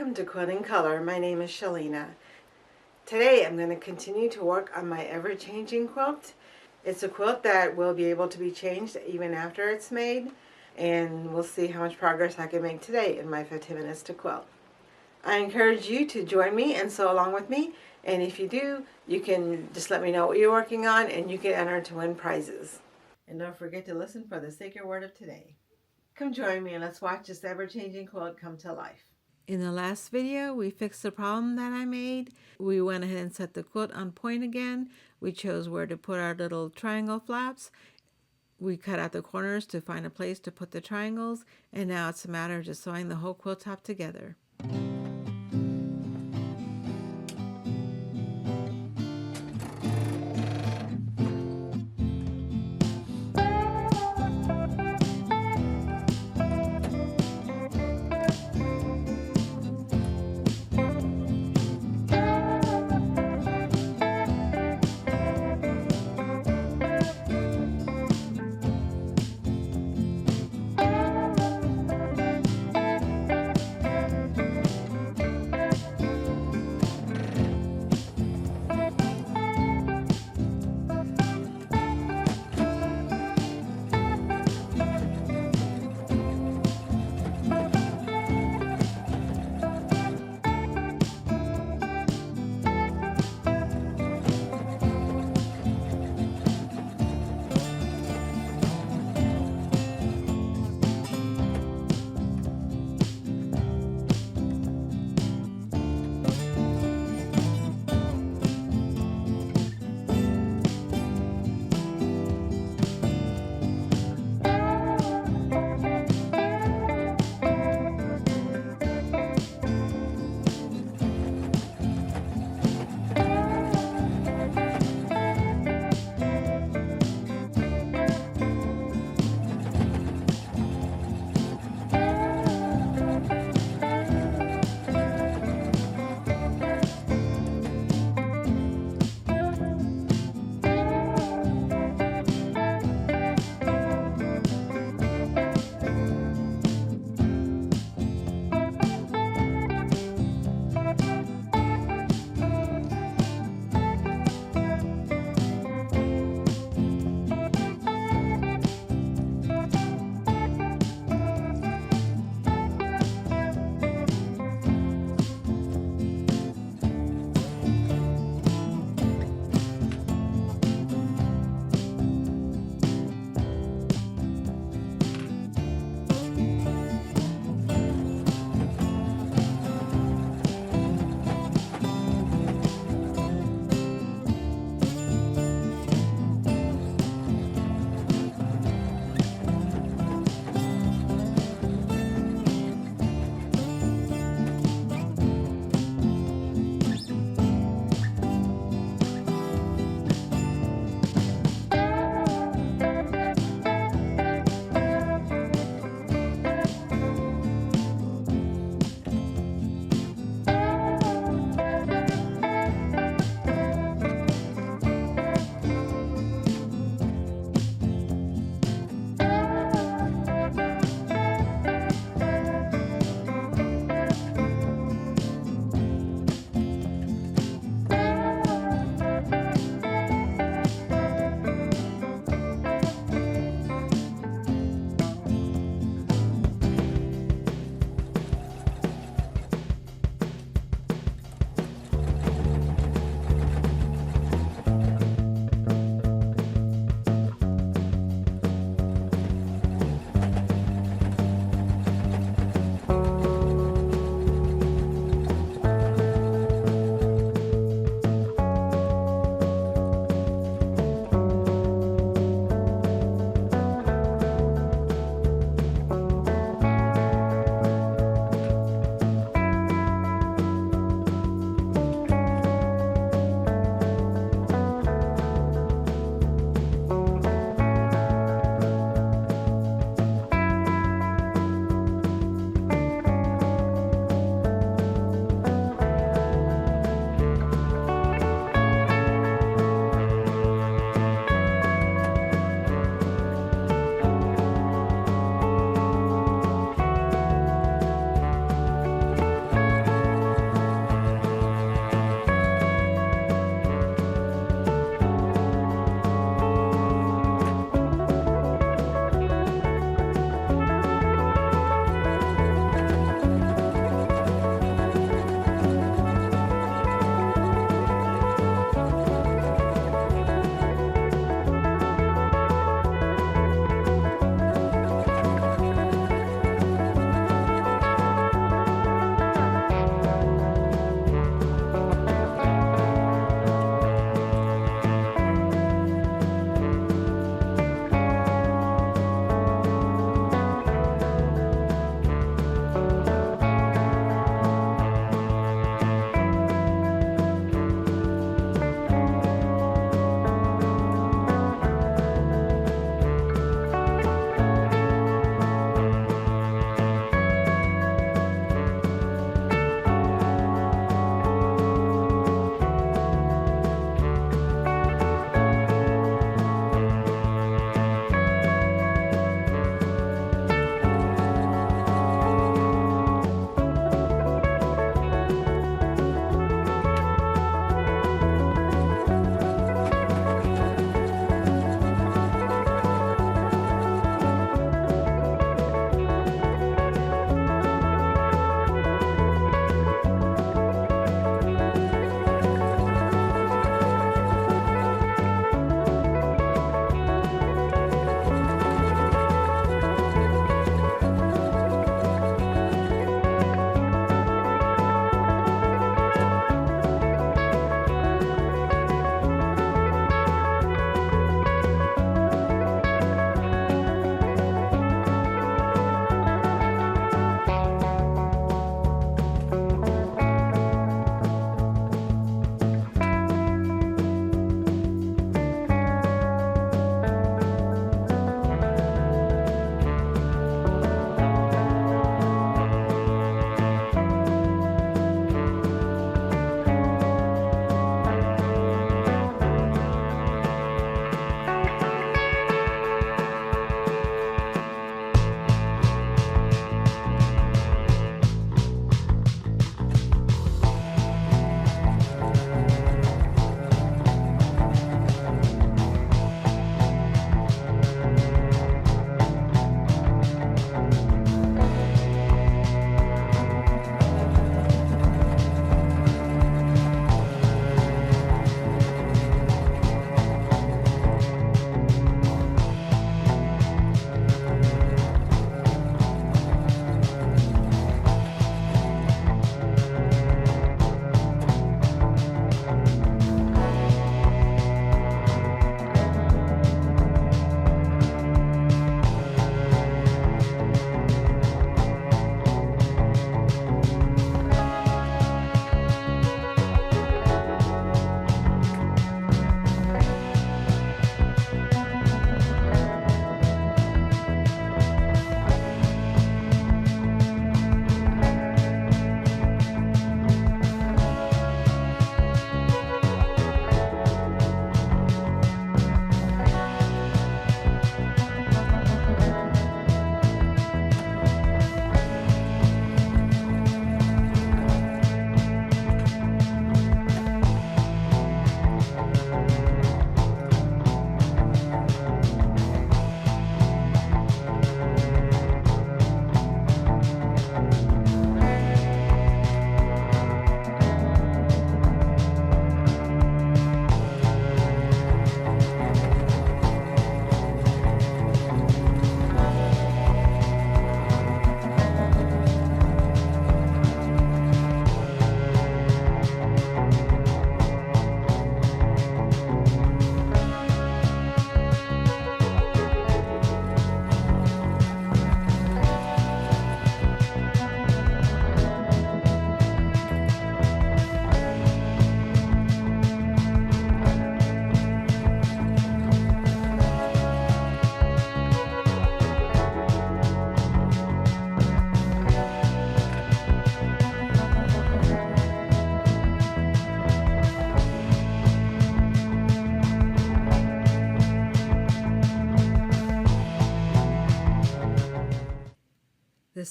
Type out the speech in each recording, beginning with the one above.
Welcome to Quilting Color. My name is Shalina. Today I'm going to continue to work on my ever-changing quilt. It's a quilt that will be able to be changed even after it's made, and we'll see how much progress I can make today in my 15 minutes to quilt. I encourage you to join me and sew along with me, and if you do, you can just let me know what you're working on and you can enter to win prizes. And don't forget to listen for the sacred word of today. Come join me and let's watch this ever-changing quilt come to life. In the last video, we fixed the problem that I made. We went ahead and set the quilt on point again. We chose where to put our little triangle flaps. We cut out the corners to find a place to put the triangles, and now it's a matter of just sewing the whole quilt top together.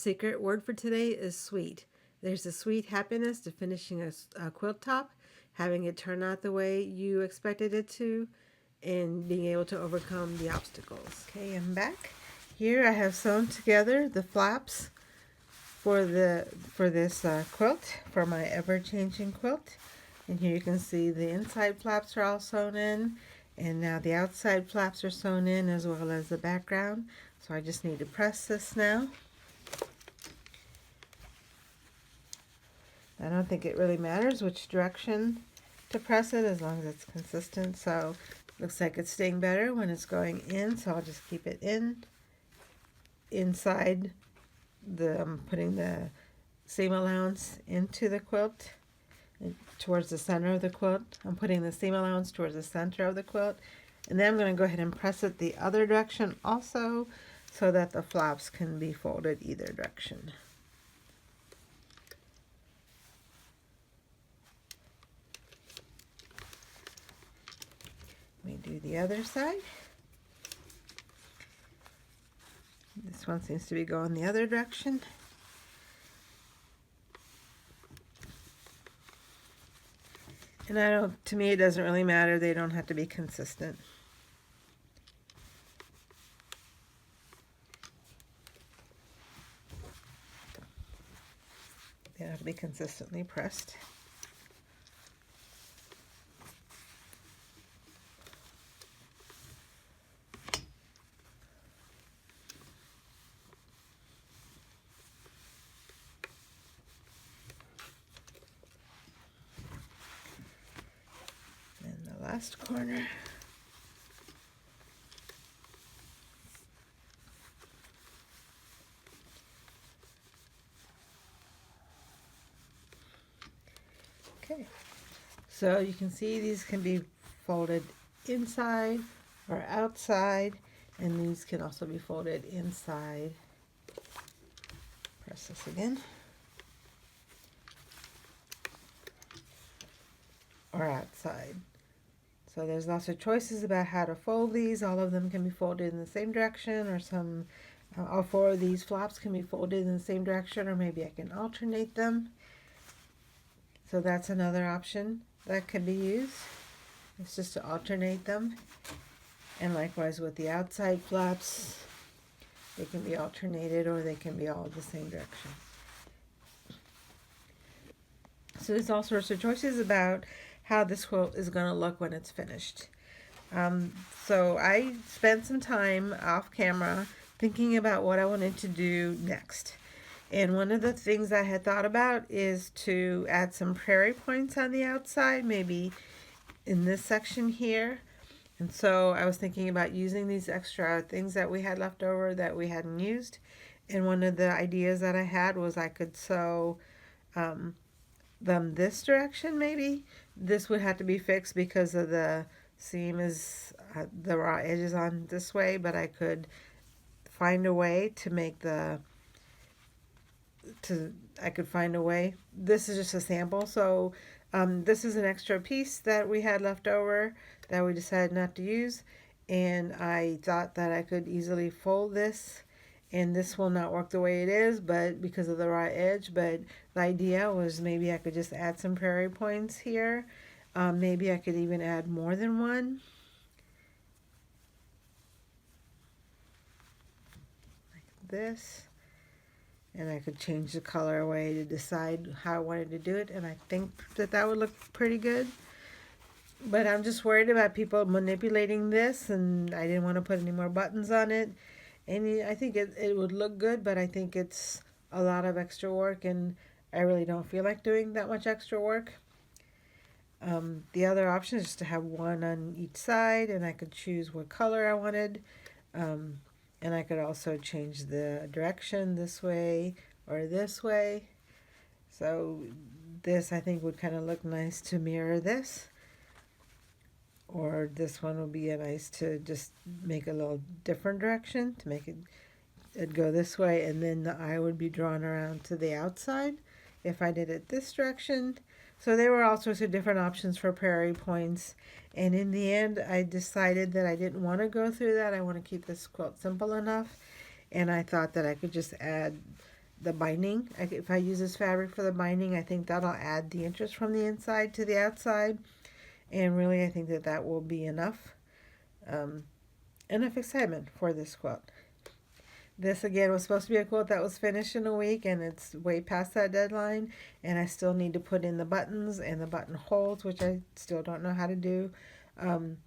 secret word for today is sweet. There's a sweet happiness to finishing a quilt top, having it turn out the way you expected it to, and being able to overcome the obstacles. Okay, I'm back. Here I have sewn together the flaps for this quilt, for my ever-changing quilt. And here you can see the inside flaps are all sewn in, and now the outside flaps are sewn in as well as the background. So I just need to press this now. I don't think it really matters which direction to press it as long as it's consistent. So looks like it's staying better when it's going in, so I'll just keep it inside I'm putting the seam allowance into the quilt towards the center of the quilt. I'm putting the seam allowance towards the center of the quilt, and then I'm going to go ahead and press it the other direction also, so that the flaps can be folded either direction. Let me do the other side. This one seems to be going the other direction. And to me it doesn't really matter. They don't have to be consistent. They have to be consistently pressed. Last corner. Okay, so you can see these can be folded inside or outside, and these can also be folded inside. Press this again. Or outside. So there's lots of choices about how to fold these. All of them can be folded in the same direction, or all four of these flaps can be folded in the same direction, or maybe I can alternate them. So that's another option that can be used. It's just to alternate them. And likewise with the outside flaps, they can be alternated or they can be all the same direction. So there's all sorts of choices about how this quilt is going to look when it's finished. So I spent some time off camera thinking about what I wanted to do next. And one of the things I had thought about is to add some prairie points on the outside, maybe in this section here. And so I was thinking about using these extra things that we had left over that we hadn't used. And one of the ideas that I had was I could sew them this direction maybe. This would have to be fixed because of the seam is the raw edges on this way, but I could find a way to make I could find a way. This is just a sample, so this is an extra piece that we had left over that we decided not to use, and I thought that I could easily fold this, and this will not work the way it is, but because of the raw edge. But the idea was maybe I could just add some prairie points here. Maybe I could even add more than one. Like this. And I could change the colorway to decide how I wanted to do it, and I think that would look pretty good. But I'm just worried about people manipulating this, and I didn't want to put any more buttons on it. And I think it would look good, but I think it's a lot of extra work, and I really don't feel like doing that much extra work. The other option is just to have one on each side, and I could choose what color I wanted. And I could also change the direction this way or this way. So this I think would kind of look nice to mirror this. Or this one would be nice to just make a little different direction to make it go this way, and then the eye would be drawn around to the outside if I did it this direction. So there were all sorts of different options for prairie points, and in the end I decided that I didn't want to go through that. I want to keep this quilt simple enough, and I thought that I could just add the binding. If I use this fabric for the binding, I think that'll add the interest from the inside to the outside. And really, I think that that will be enough, enough excitement for this quilt. This again was supposed to be a quilt that was finished in a week, and it's way past that deadline, and I still need to put in the buttons and the button holes, which I still don't know how to do.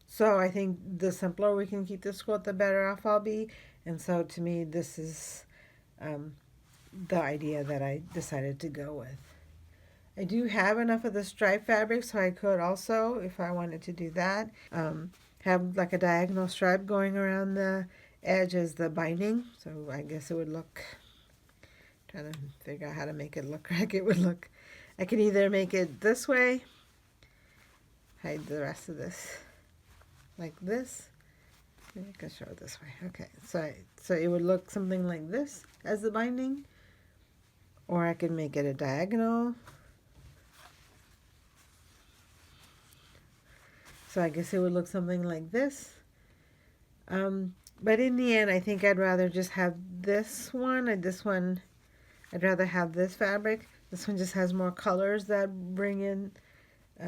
So I think the simpler we can keep this quilt, the better off I'll be. And so to me, this is the idea that I decided to go with. I do have enough of the stripe fabric, so I could also, if I wanted to do that, have like a diagonal stripe going around the edge as the binding. So I guess it would look, trying to figure out how to make it look like it would look. I could either make it this way, hide the rest of this, like this. Maybe I can show it this way. Okay, so it would look something like this as the binding, or I could make it a diagonal. So I guess it would look something like this. But in the end, I think I'd rather just have this one. I'd rather have this fabric. This one just has more colors that bring in.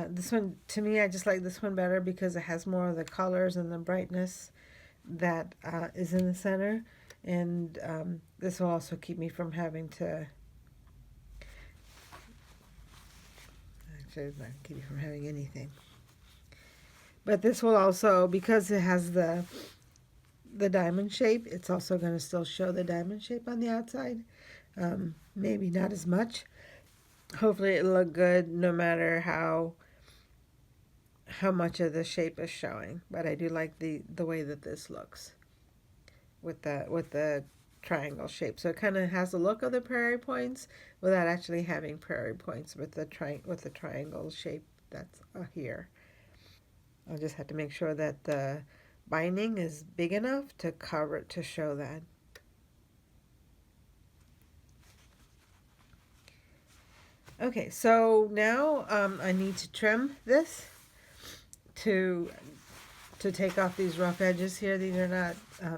This one, to me, I just like this one better because it has more of the colors and the brightness that is in the center. And this will also keep me from having to. Actually, it's not keep you from having anything. But this will also, because it has the diamond shape, it's also going to still show the diamond shape on the outside. Maybe not as much. Hopefully it'll look good no matter how much of the shape is showing. But I do like the way that this looks with the triangle shape. So it kind of has the look of the prairie points without actually having prairie points with the triangle shape that's here. I'll just have to make sure that the binding is big enough to cover it, to show that. Okay, so now I need to trim this to take off these rough edges here. These are not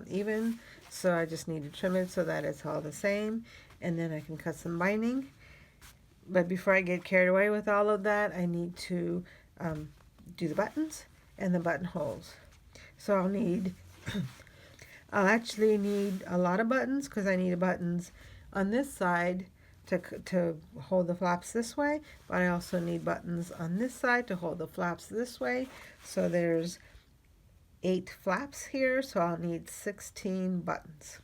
even, so I just need to trim it so that it's all the same, and then I can cut some binding. But before I get carried away with all of that, I need to do the buttons and the buttonholes. So I'll actually need a lot of buttons because I need buttons on this side to hold the flaps this way, but I also need buttons on this side to hold the flaps this way. So there's 8 flaps here, so I'll need 16 buttons.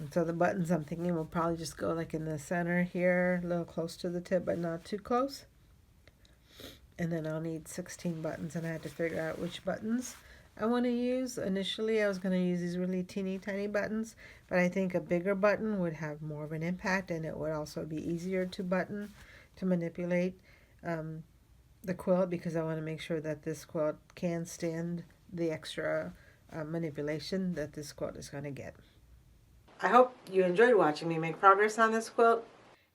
And so the buttons, I'm thinking, will probably just go like in the center here, a little close to the tip, but not too close. And then I'll need 16 buttons, and I had to figure out which buttons I want to use. Initially, I was going to use these really teeny tiny buttons, but I think a bigger button would have more of an impact, and it would also be easier to manipulate the quilt, because I want to make sure that this quilt can stand the extra manipulation that this quilt is going to get. I hope you enjoyed watching me make progress on this quilt,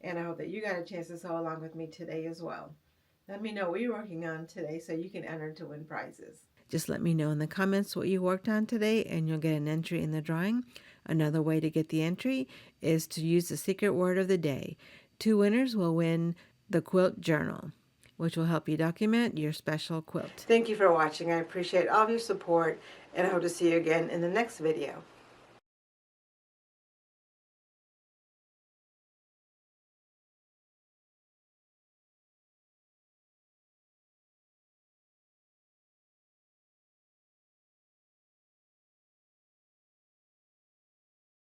and I hope that you got a chance to sew along with me today as well. Let me know what you're working on today so you can enter to win prizes. Just let me know in the comments what you worked on today, and you'll get an entry in the drawing. Another way to get the entry is to use the secret word of the day. 2 winners will win the quilt journal, which will help you document your special quilt. Thank you for watching. I appreciate all of your support, and I hope to see you again in the next video.